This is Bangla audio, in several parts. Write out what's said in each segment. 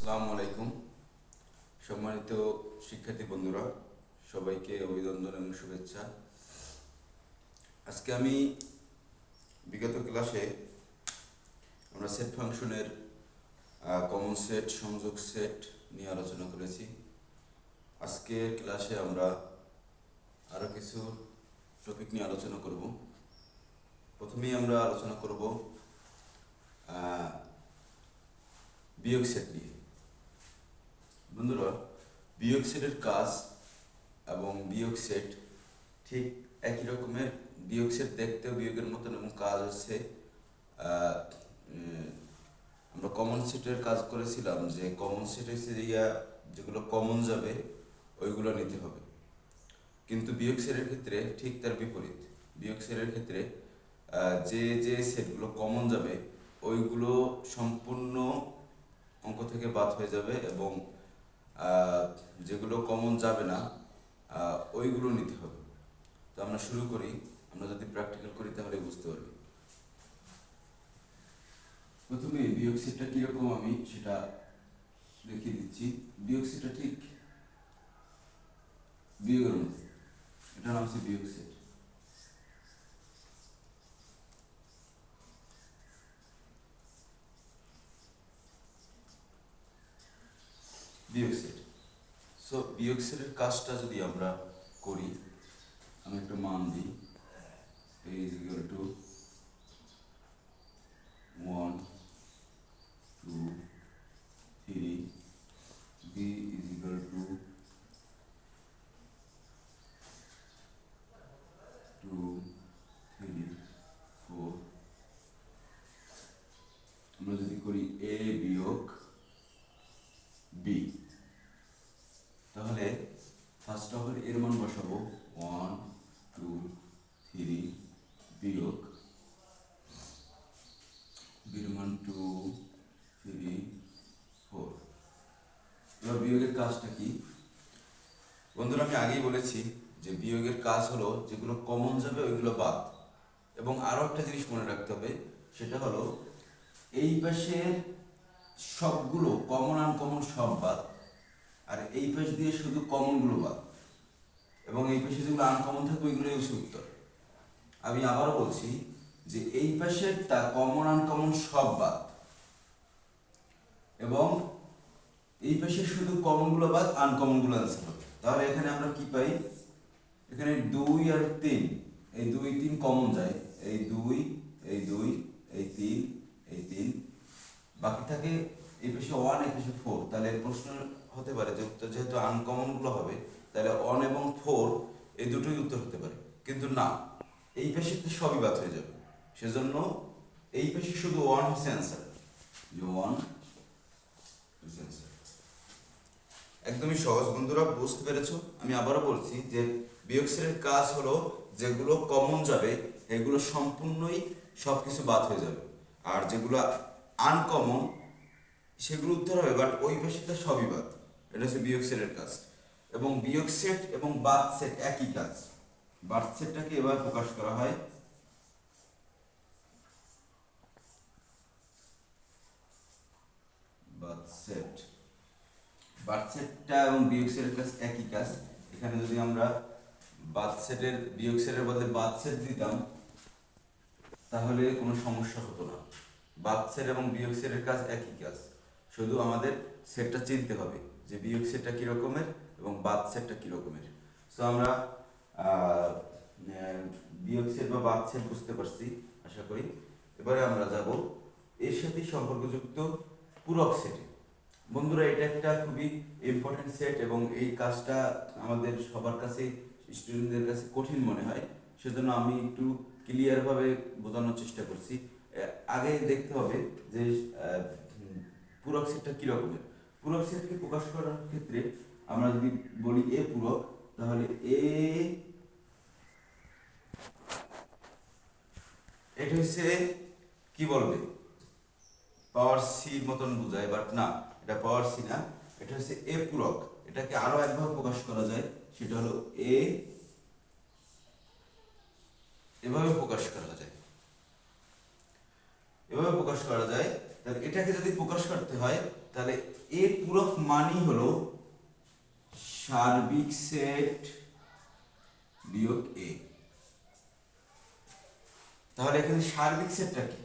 আসসালামু আলাইকুম। সম্মানিত শিক্ষার্থী বন্ধুরা, সবাইকে অভিনন্দন এবং শুভেচ্ছা। আজকে আমি বিগত ক্লাসে আমরা সেট ফাংশনের কমন সেট, সংযোগ সেট নিয়ে আলোচনা করেছি। আজকের ক্লাসে আমরা আরও কিছু টপিক নিয়ে আলোচনা করব। প্রথমেই আমরা আলোচনা করব বিয়োগ সেট নিয়ে। বন্ধুরা, বিয়োগ সেটের কাজ এবং বিয়োগ সেট ঠিক একই রকমের। বিয়োগ সেট দেখতেও বিয়োগের মতন এবং কাজ হচ্ছে আমরা কমন সেটের কাজ করেছিলাম যে কমন সেট হচ্ছে যেগুলো কমন যাবে ওইগুলো নিতে হবে, কিন্তু বিয়োগ সেটের ক্ষেত্রে ঠিক তার বিপরীত। বিয়োগ সেটের ক্ষেত্রে যে সেটগুলো কমন যাবে ওইগুলো সম্পূর্ণ অঙ্ক থেকে বাদ হয়ে যাবে এবং যেগুলো কমন যাবে না ওইগুলো নিতে হবে। তো আমরা শুরু করি। আমরা যদি প্র্যাকটিক্যাল করি তাহলে বুঝতে পারবি। প্রথমে বিয়োগ সেটটা কীরকম আমি সেটা দেখিয়ে দিচ্ছি। বিয়োগ সেটটা ঠিক বিয়োগের মতো, এটার নাম হচ্ছে বিয়োগ সেট। বিয়োগ সেট। সো বিয়োগ সেটের কাজটা যদি আমরা করি, আমি একটা মান দিই, a is equal to 1 2 3, b is equal to 2 3 4। আমরা যদি করি a বিয়োগ b, তাহলে ফার্স্ট অফ অল এর মান বসাবো 1 2 3 বিয়োগ বির মান 2 3 4। এবার বিয়োগের কাজটা কি বন্ধুরা? আমি আগেই বলেছি যে বিয়োগের কাজ হলো যেগুলো কমন যাবে ওইগুলো বাদ। এবং আরও একটা জিনিস মনে রাখতে হবে, সেটা হলো এই পাশের সবগুলো কমন আনকমন সব বাদ, আর এই পাশ দিয়ে শুধু কমনগুলো বাদ, এবং এই পাশে যেগুলো আনকমন থাকবে ওইগুলোই হচ্ছে উত্তর। আমি আবারও বলছি যে এই পাশেরটা কমন আনকমন সব বাদ এবং এই পাশে শুধু কমনগুলো বাদ, আনকমনগুলো আনসার হবে। তাহলে এখানে আমরা কি পাই? এখানে 2 আর 3, এই 2 3 কমন যায়, এই 2 এই 2 এই 3 এই 3, বাকি থাকে এই পাশে 1 এই পাশে 4। তাহলে প্রশ্ন হতে পারে যে উত্তর যেহেতু আনকমনগুলো হবে তাহলে 1 এবং 4 এই দুটোই উত্তর হতে পারে, কিন্তু না, এই পাশে তো সবই বাদ হয়ে যাবে। সেজন্য এই পাশে শুধু 1 হচ্ছে অ্যান্সার, যে 1 হচ্ছে অ্যান্সার। একদমই সহজ বন্ধুরা, বুঝতে পেরেছো? আমি আবারও বলছি যে বিয়োগ সেটের কাজ হলো যেগুলো কমন যাবে এগুলো সম্পূর্ণই সব কিছু বাদ হয়ে যাবে, আর যেগুলো আনকমন সেগুলো উত্তর হবে, বাট ওই পাশেটা সবই বাদ। এটা হচ্ছে বিয়োগ সেটের কাজ। এবং বিয়োগ সেট এবং বাদ সেট একই কাজ। বাদ সেটটাকে এবার প্রকাশ করা হয় বাদ সেট। বাদ সেটটা এবং বিয়োগ সেটের কাজ একই কাজ। এখানে যদি আমরা বাদ সেটের বিয়োগ সেটের বদলে বাদ সেট দিতাম তাহলে কোনো সমস্যা হতো না। বাদ সেট এবং বিয়োগ সেটের কাজ একই কাজ, শুধু আমাদের সেটটা চিনতে হবে যে বিয়োগ সেটটা কী রকমের এবং বাদ সেটটা কী রকমের। সো আমরা বিয়োগ সেট বা বাদ সেট বুঝতে পারছি আশা করি। এবারে আমরা যাব এর সাথে সম্পর্কযুক্ত পূরক সেটে। বন্ধুরা, এটা একটা খুবই ইম্পর্টেন্ট সেট এবং এই কাজটা আমাদের সবার কাছে, স্টুডেন্টদের কাছে কঠিন মনে হয়। সেজন্য আমি একটু ক্লিয়ারভাবে বোঝানোর চেষ্টা করছি। আগে দেখতে হবে যে পূরক সেটটা কী রকমের। পূরক সেটকে প্রকাশ করার ক্ষেত্রে আমরা যদি বলি এ পূরক, তাহলে এটা হচ্ছে কি বলবে, পাওয়ার সির মতন বোঝায়, বাট না, এটা পাওয়ার সি না, এটা হচ্ছে এ পূরক। এটাকে আরো একভাবে প্রকাশ করা যায়, সেটা হলো এ, এভাবে প্রকাশ করা যায়, এভাবে প্রকাশ করা যায়। তাহলে এটাকে যদি প্রকাশ করতে হয় তাহলে এর পূরক মানই হলো সার্বিক সেট বিয়োগ এ। তাহলে এখানে সার্বিক সেটটা কি?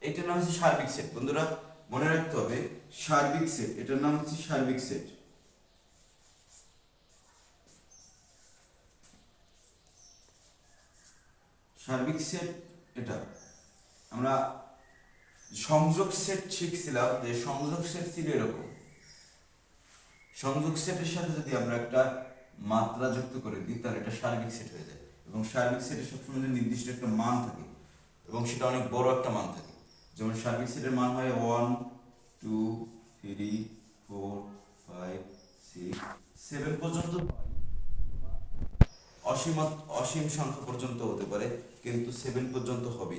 এটার নাম হচ্ছে সার্বিক সেট। বন্ধুরা মনে রাখতে হবে সার্বিক সেট, এটার নাম হচ্ছে সার্বিক সেট। সার্বিক সেট এটা আমরা সংযোগ সেট শিখছিলাম, যে সংযোগ সেট ছিল এরকম। সংযোগ সেটের সাথে যদি আমরা একটা মাত্রা যুক্ত করে দিই তাহলে এটা সার্বিক সেট হয়ে যায়। এবং সার্বিক সেটের সবসময় নির্দিষ্ট একটা মান থাকে এবং সেটা অনেক বড় একটা মান থাকে। যেমন সার্বিক সেটের মান হয় 1 2 3 4 5 6 7 পর্যন্ত, অসীম সংখ্যা পর্যন্ত হতে পারে, কিন্তু 7 পর্যন্ত হবে।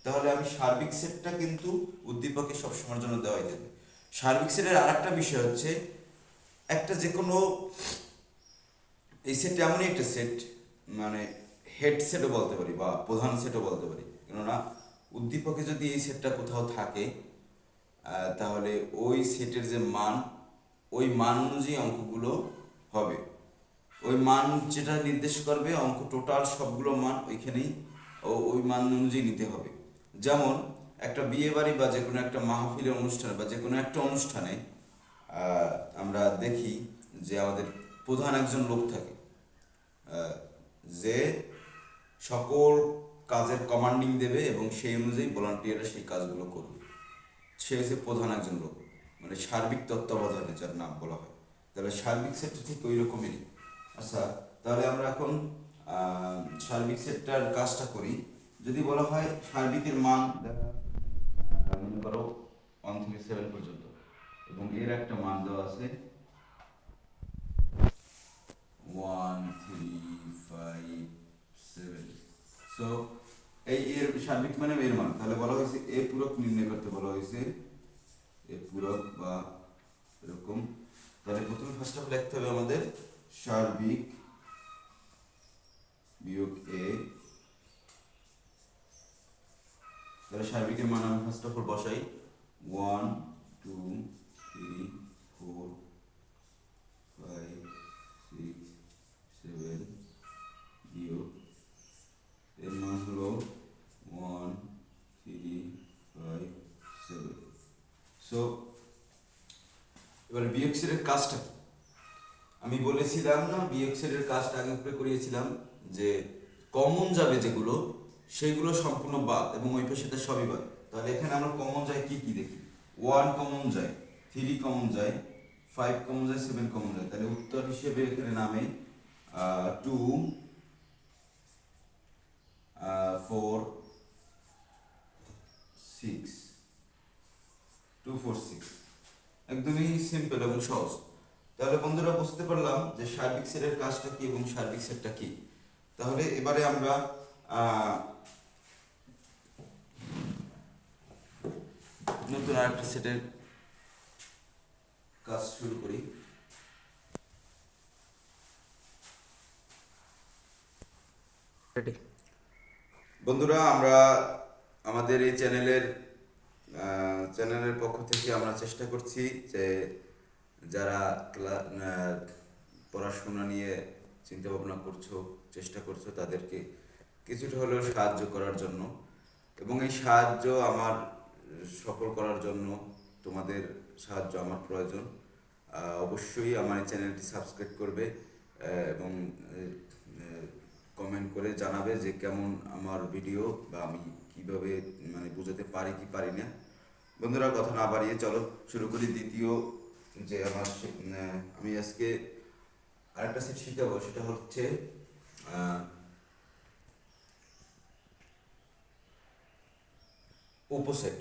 তাহলে আমি সার্বিক সেটটা কিন্তু উদ্দীপকে সবসময়ের জন্য দেওয়াই দেবে। সার্বিক সেটের আর একটা বিষয় হচ্ছে, একটা যে কোনো এই সেট এমনই একটা সেট, মানে হেড সেটও বলতে পারি বা প্রধান সেটও বলতে পারি, কেননা উদ্দীপকে যদি এই সেটটা কোথাও থাকে তাহলে ওই সেটের যে মান, ওই মান অনুযায়ী অঙ্কগুলো হবে। ওই মান যেটা নির্দেশ করবে অঙ্ক টোটাল সবগুলো মান ওইখানেই ওই মান অনুযায়ী নিতে হবে। যেমন একটা বিয়ে বাড়ি বা যে কোনো একটা মাহফিলের অনুষ্ঠান বা যে কোনো একটা অনুষ্ঠানে আমরা দেখি যে আমাদের প্রধান একজন লোক থাকে, যে সকল কাজের কমান্ডিং দেবে এবং সেই অনুযায়ী ভলান্টিয়াররা সেই কাজগুলো করবে। সে হচ্ছে প্রধান একজন লোক, মানে সার্বিক তত্ত্বাবধানে যার নাম বলা হয়। তাহলে সার্বিক সেটটা ঠিক ওই রকমেরই। আচ্ছা, তাহলে আমরা এখন সার্বিক সেটটার কাজটা করি। যদি বলা হয় সার্বিকের মান মনে করো 1 থেকে 7 পর্যন্ত, এবং এর একটা মান দেওয়া আছে 1 3 5 7। সো এই এর সার্বিক মানে এর মান, তাহলে বলা হয়েছে এ পূরক নির্ণয় করতে বলা হয়েছে, এ পূরক বা এরকম। তাহলে প্রথমে ফার্স্ট অফ লিখতে হবে আমাদের সার্বিক বিয়োগ এ। তাহলে সার্বিকের মান আমি ফার্স্ট অফ অল বসাই 1 2 3 4 5 6 7 বিয়োগ এর মান হলো 1 3 5 7। সো এবারে বিয়োগ সেটের কাজটা কি? আমি বলেছিলাম না, বিয়োগ সেটের কাজটা আগে উপরে করিয়েছিলাম, যে কমন যাবে যেগুলো সেগুলো সম্পূর্ণ বাদ এবং ওই পাশে সবই বাদ। তাহলে এখানে আমরা কমন যায় কি কি দেখি, 1 কমন যায়, 3 কমন যায়, 5 কমন যায়, 7 কমন যায়। তাহলে উত্তর হিসেবে এখানে নামে 2 4 6 2 4 6, একদমই সিম্পল এবং সহজ। তাহলে বন্ধুরা বুঝতে পারলাম যে সার্বিক সেটের কাজটা কি এবং সার্বিক সেটটা কি। তাহলে এবারে আমরা নতুন আরেকটা সেটের কাজ শুরু করি। বন্ধুরা আমরা আমাদের এই চ্যানেলের পক্ষ থেকে আমরা চেষ্টা করছি যে যারা পড়াশোনা নিয়ে চিন্তা ভাবনা করছো, চেষ্টা করছো, তাদেরকে কিছুটা হলেও সাহায্য করার জন্য, এবং এই সাহায্য আমার সফল করার জন্য তোমাদের সাহায্য আমার প্রয়োজন। অবশ্যই আমার এই চ্যানেলটি সাবস্ক্রাইব করবে এবং কমেন্ট করে জানাবে যে কেমন আমার ভিডিও, বা আমি কিভাবে মানে বুঝাতে পারি কি পারি না। বন্ধুরা কথা না বাড়িয়ে চলো শুরু করি দ্বিতীয় যে আমি আজকে আরেকটা সেট শিখাবো, সেটা হচ্ছে উপসেট,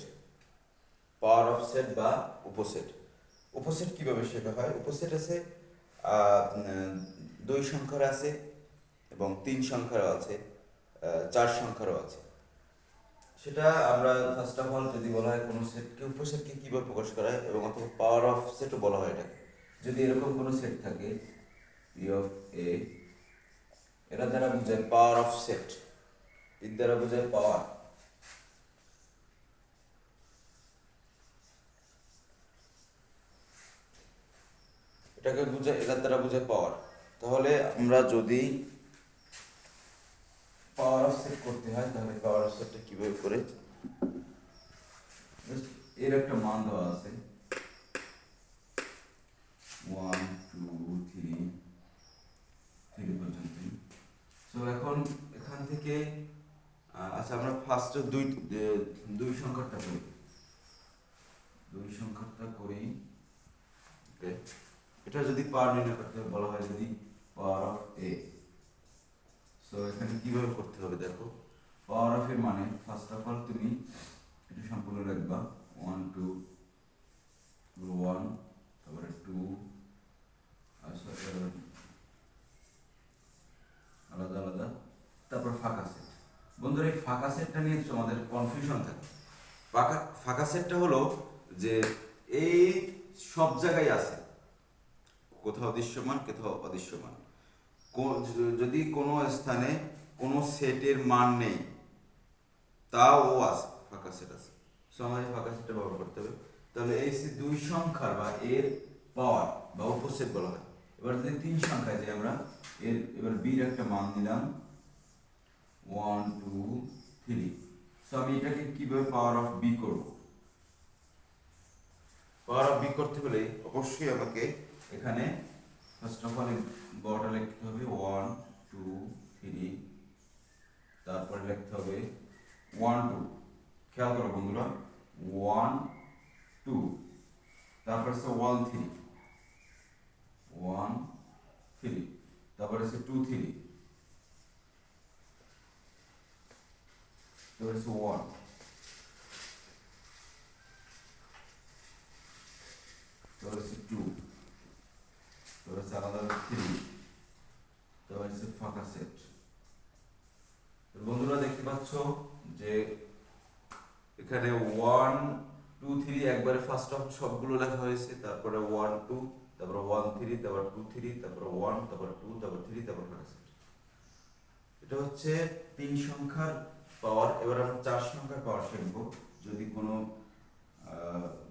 পাওয়ার অফ সেট বা উপসেট। উপসেট কিভাবে শেখা হয়? উপসেট আছে 2 সংখ্যার আছে এবং 3 সংখ্যারও আছে, 4 সংখ্যারও আছে। সেটা আমরা ফার্স্ট অফ অল যদি বলা হয় কোনো সেটকে, উপসেটকে কীভাবে প্রকাশ করা হয়, এবং অথবা পাওয়ার অফ সেটও বলা হয় এটাকে। যদি এরকম কোনো সেট থাকে পি অফ এ, এটা দ্বারা বোঝায় পাওয়ার অফ সেট, এর দ্বারা বোঝায় পাওয়ার। এটাকে বোঝায়, এটার দ্বারা বোঝায় পাওয়ার। তাহলে আমরা যদি পাওয়ার অফ সেট করতে হয় তাহলে পাওয়ার অফ সেটটা কিভাবে করে, এর একটা মান দেওয়া আছে 1 2 3 পর্যন্ত। তো এখন এখান থেকে আচ্ছা আমরা ফার্স্টে দুই সংখ্যাটা করি, ওকে। এটা যদি পাওয়ার নির্ণয় করতে বলা হয়, যদি পাওয়ার অফ এ, সো এখানে কিভাবে করতে হবে দেখো। পাওয়ার অফ এর মানে ফার্স্ট অফ অল তুমি এটা সম্পূর্ণ লিখবা 1 2 1, তারপরে 2 আলাদা আলাদা, তারপর ফাঁকা সেট। বন্ধুরা এই ফাঁকা সেটটা নিয়ে আমাদের কনফিউশন থাকে। ফাঁকা সেটটা হলো যে এই সব জায়গায় আছে, কোথাও দৃশ্যমান কোথাও অদৃশ্যমান। যদি কোনো স্থানে কোনো সেটের মান নেই তাও আছে, ফাঁকা সেট আছে। সো আমাদের ফাঁকা সেটটা ব্যবহার করতে হবে। তাহলে এই দুই সংখ্যার বা এর পাওয়ার বা উপসেট বলা হয়। এবার যদি তিন সংখ্যায় যে আমরা এবার বির একটা মান দিলাম 1 2 3। সো আমি এটাকে কিভাবে পাওয়ার অফ বি করব? পাওয়ার অফ বি করতে হলে অবশ্যই আমাকে এখানে ফার্স্ট অফ অল বড়টা লিখতে হবে 1 2 3, তারপরে লিখতে হবে 1 2। খেয়াল করো বন্ধুরা, 1 2, তারপরে হচ্ছে 1 3 1 3, তারপরে হচ্ছে 2 3, তারপরে হচ্ছে 1, তারপরে হচ্ছে 2, তারপরে হচ্ছে আলাদা 3, তারপরে হচ্ছে ফাঁকা সেট। বন্ধুরা দেখতে পাচ্ছ যে এখানে 1 2 3 একবারে ফার্স্ট অফ সবগুলো লেখা হয়েছে, তারপরে 1 2, তারপরে 1 3, তারপর 2 3, তারপরে 1, তারপর 2, তারপর 3, তারপর ফাঁকা সেট। এটা হচ্ছে তিন সংখ্যার পাওয়ার। এবার আমরা চার সংখ্যার পাওয়ার শিখব। যদি কোনো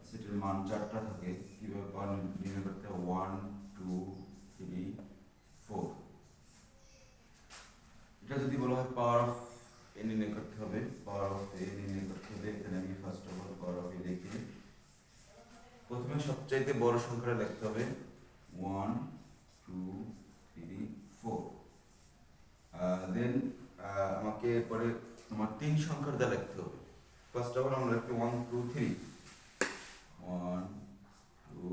সেটের মান চারটা থাকে কিভাবে পাওয়ার নির্ণয় করতে হয়, 1 2 3 4। এটা যদি বলা হয় পাওয়ার অফ এ নির্ণয় করতে হবে, পাওয়ার অফ এ নির্ণয় করতে হবে। এখানে আমি first of all power of A লিখি। প্রথমে সবচাইতে বড় সংখ্যাটা লিখতে হবে 1 2 3 4। দেন আমাকে পরে তোমার তিন সংখ্যাটা লিখতে হবে। ফার্স্ট অফ অল আমরা লিখি 1 2 3 1 2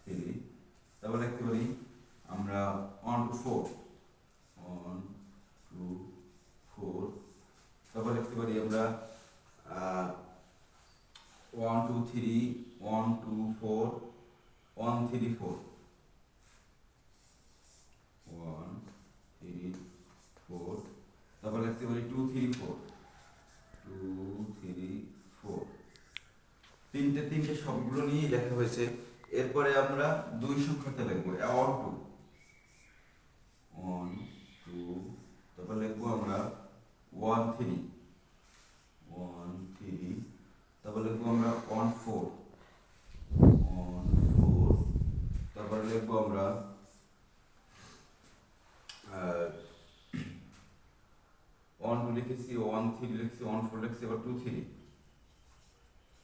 3, তারপর লিখতে পারি আমরা 1 2 4 1 2 4, তারপর লিখতে পারি আমরা 1 2 3 1 2 4 1 3 4 1 3 4, তারপর লিখতে পারি 2 3 4 2 3 4। তিনটে সবগুলো নিয়েই লেখা হয়েছে। এরপরে আমরা দুই সংখ্যাতে লিখবো 1 2 1 2, তারপর লিখবো আমরা 1 3 1 3, তারপর লিখবো আমরা 1 4 1 4, তারপর লিখবো আমরা 1 2 লিখেছি, 1 3 লিখছি, 1 4 লিখছি, এবার 2 3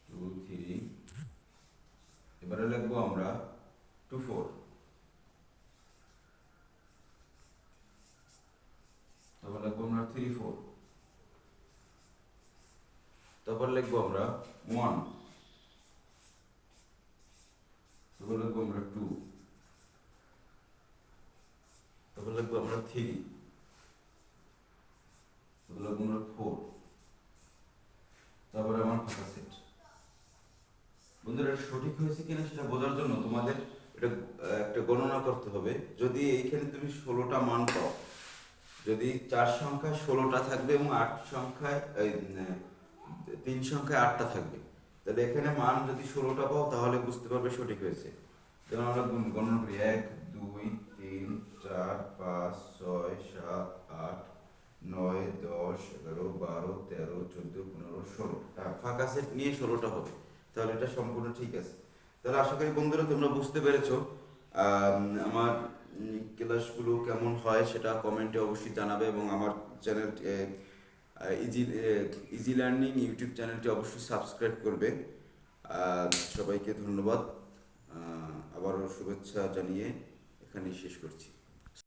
2 3, এবারে লিখবো আমরা 2 4, তারপর লিখবো আমরা 3 4, তারপর লিখবো আমরা 1, তারপর লিখবো আমরা 2, তারপর লিখবো আমরা 3, তারপর লিখবো আমরা 4, তারপরে আমার ফাঁকা সেট। বন্ধুরা এটা সঠিক হয়েছে কিনা সেটা বোঝার জন্য তোমাদের এটা একটা গণনা করতে হবে। যদি এইখানে তুমি 16টা মান পাও, যদি 4 সংখ্যায় 16টা থাকবে এবং 8 সংখ্যায় 3 সংখ্যায় 8টা থাকবে, তাহলে এখানে মান যদি 16টা পাও তাহলে বুঝতে পারবে সঠিক হয়েছে। যেমন আমরা গণনা করি 1 2 3 4 5 6 7 8 9 10 11 12 13 14 15 16। ফাঁকা সেট নিয়ে 16টা হবে, তাহলে এটা সম্পূর্ণ ঠিক আছে। তাহলে আশা করি বন্ধুরা তোমরা বুঝতে পেরেছো। আমার ক্লাসগুলো কেমন হয় সেটা কমেন্টে অবশ্যই জানাবে, এবং আমার channel easy easy learning YouTube চ্যানেলটি অবশ্যই সাবস্ক্রাইব করবে। সবাইকে ধন্যবাদ, আবারও শুভেচ্ছা জানিয়ে এখানেই শেষ করছি।